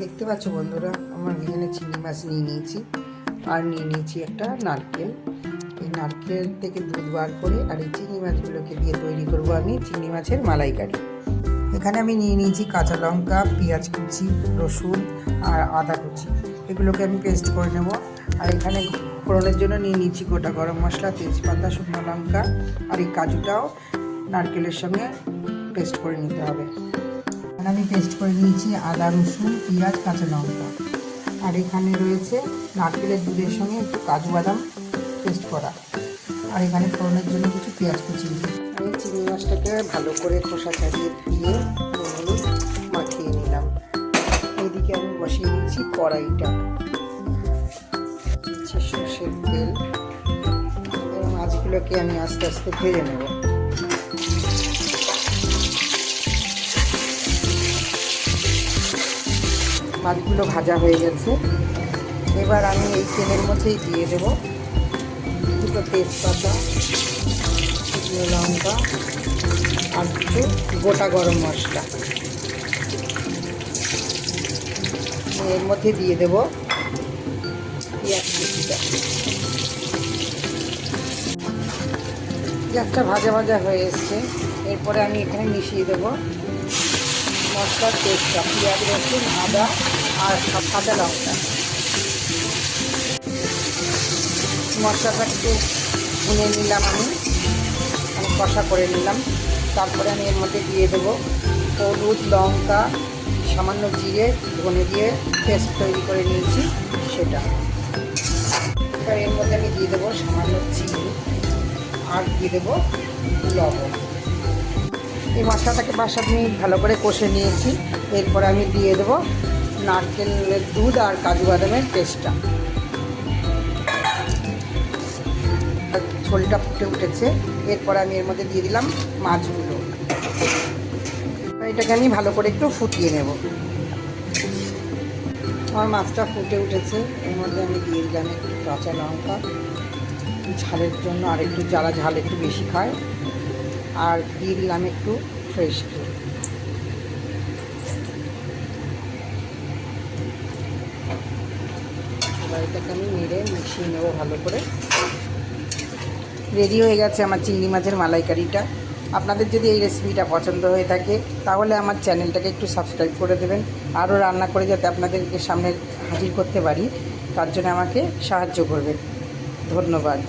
দেখতে পাচ্ছ বন্ধুরা, আমার এখানে চিংড়ি মাছ নিয়ে নিয়েছি আর নিয়ে নিয়েছি একটা নারকেল। এই নারকেল থেকে দুধ বার করে আর এই চিংড়ি মাছগুলোকে দিয়ে তৈরি করব আমি চিংড়ি মাছের মালাইকারি। এখানে আমি নিয়ে নিয়েছি কাঁচা লঙ্কা, পেঁয়াজ কুচি, রসুন আর আদা কুচি। এগুলোকে আমি পেস্ট করে নেব। আর এখানে ফোড়নের জন্য নিয়ে নিয়েছি গোটা গরম মশলা, তেজপাতা, শুকনো লঙ্কা আর এই কাজুটাও নারকেলের সঙ্গে পেস্ট করে নিতে হবে। আর আমি পেস্ট করে নিয়েছি আদা, রসুন, পেঁয়াজ, কাঁচা লঙ্কা। আর এখানে রয়েছে নারকেলের দুধের সঙ্গে একটু কাজু বাদাম পেস্ট করা। আর এখানে ফোড়নের জন্য কিছু পেঁয়াজ কুচি। আমি চিংড়ি মাছটাকে ভালো করে খোসা ছাড়িয়ে ধুয়ে হলুদ মাখিয়ে নিলাম। এইদিকে আমি বসিয়ে দিয়েছি কড়াইটা, দিচ্ছি সর্ষের তেল এবং মাছগুলোকে আমি আস্তে আস্তে ভেজে নেব। মাছগুলো ভাজা হয়ে গেছে। এবার আমি এই তেলের মধ্যেই দিয়ে দেব দুটো তেজপাতা, শুকনো লঙ্কা আর কিছু গোটা গরম মশলা। এর মধ্যে দিয়ে দেব পেঁয়াজ কুচিটা। পেঁয়াজটা ভাজা ভাজা হয়ে এসছে। এরপরে আমি এখানে মিশিয়ে দেব মশলার পেস্টটা, পেঁয়াজ, রসুন, আদা আর কাঁচা লঙ্কা। মশলাটা একটু ভুনে নিলাম, আমি কষা করে নিলাম। তারপরে আমি এর মধ্যে দিয়ে দেবো হলুদ, লঙ্কা, সামান্য জিরে, ধনে দিয়ে পেস্ট তৈরি করে নিয়েছি সেটা। এবার এর মধ্যে আমি দিয়ে দেবো সামান্য চিনি আর দিয়ে দেবো লবণ। এই মশলাটাকে 5-7 মিনিট ভালো করে কষে নিয়েছি। এরপরে আমি দিয়ে দেবো নারকেলের দুধ আর কাজু বাদামের পেস্টটা। ঝোলটা ফুটে উঠেছে। এরপরে আমি এর মধ্যে দিয়ে দিলাম মাছগুলো। এটাকে আমি ভালো করে একটু ফুটিয়ে নেব। আমার মাছটা ফুটে উঠেছে। এর মধ্যে আমি দিয়ে দিলাম একটু কাঁচা লঙ্কা ঝালের জন্য, আর একটু যারা ঝাল একটু বেশি খায়, আর দিয়ে দিলাম একটু ফ্রেশ ক্রিম। এবার এটাকে আমি নেড়ে মিশিয়ে নেবো ভালো করে। রেডি হয়ে গেছে আমার চিংড়ি মাছের মালাইকারিটা। আপনাদের যদি এই রেসিপিটা পছন্দ হয়ে থাকে তাহলে আমার চ্যানেলটাকে একটু সাবস্ক্রাইব করে দেবেন। আরও রান্না করে যাতে আপনাদেরকে সামনে হাজির করতে পারি তার জন্য আমাকে সাহায্য করবেন। ধন্যবাদ।